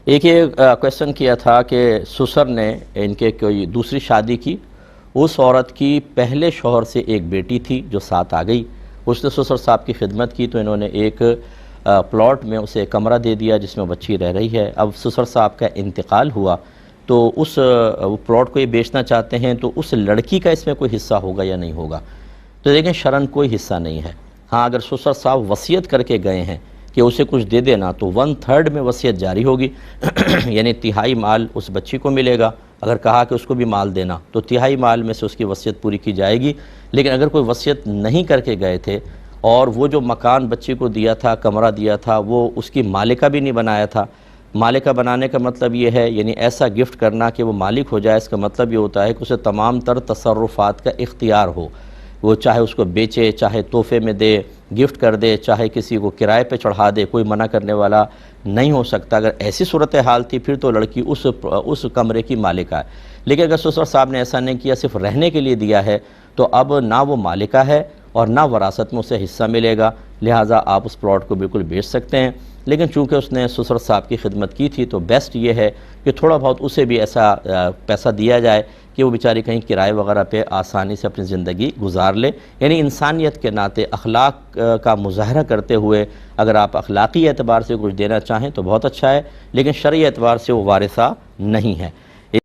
ایک یہ کویسچن کیا تھا کہ سسر نے ان کے کوئی دوسری شادی کی، اس عورت کی پہلے شوہر سے ایک بیٹی تھی جو ساتھ آ گئی، اس نے سسر صاحب کی خدمت کی تو انہوں نے ایک پلاٹ میں اسے ایک کمرہ دے دیا جس میں بچی رہ رہی ہے۔ اب سسر صاحب کا انتقال ہوا تو اس پلاٹ کو یہ بیچنا چاہتے ہیں، تو اس لڑکی کا اس میں کوئی حصہ ہوگا یا نہیں ہوگا؟ تو دیکھیں شرعاً کوئی حصہ نہیں ہے۔ ہاں اگر سسر صاحب وصیت کر کے گئے ہیں کہ اسے کچھ دے دینا تو 1/3 میں وصیت جاری ہوگی یعنی تہائی مال اس بچی کو ملے گا۔ اگر کہا کہ اس کو بھی مال دینا تو تہائی مال میں سے اس کی وصیت پوری کی جائے گی۔ لیکن اگر کوئی وصیت نہیں کر کے گئے تھے اور وہ جو مکان بچی کو دیا تھا، کمرہ دیا تھا، وہ اس کی مالکہ بھی نہیں بنایا تھا۔ مالکہ بنانے کا مطلب یہ ہے یعنی ایسا گفٹ کرنا کہ وہ مالک ہو جائے، اس کا مطلب یہ ہوتا ہے کہ اسے تمام تر تصرفات کا اختیار ہو، وہ چاہے اس کو بیچے، چاہے تحفے میں دے، گفٹ کر دے، چاہے کسی کو کرائے پہ چڑھا دے، کوئی منع کرنے والا نہیں ہو سکتا۔ اگر ایسی صورتحال تھی پھر تو لڑکی اس کمرے کی مالکہ ہے۔ لیکن اگر سسر صاحب نے ایسا نہیں کیا، صرف رہنے کے لیے دیا ہے، تو اب نہ وہ مالکہ ہے اور نہ وراثت میں اسے حصہ ملے گا، لہٰذا آپ اس پلاٹ کو بالکل بیچ سکتے ہیں۔ لیکن چونکہ اس نے سسر صاحب کی خدمت کی تھی تو بیسٹ یہ ہے کہ تھوڑا بہت اسے بھی ایسا پیسہ دیا جائے کہ وہ بیچاری کہیں کرائے وغیرہ پہ آسانی سے اپنی زندگی گزار لے۔ یعنی انسانیت کے ناطے اخلاق کا مظاہرہ کرتے ہوئے اگر آپ اخلاقی اعتبار سے کچھ دینا چاہیں تو بہت اچھا ہے، لیکن شرعی اعتبار سے وہ وارثہ نہیں ہے۔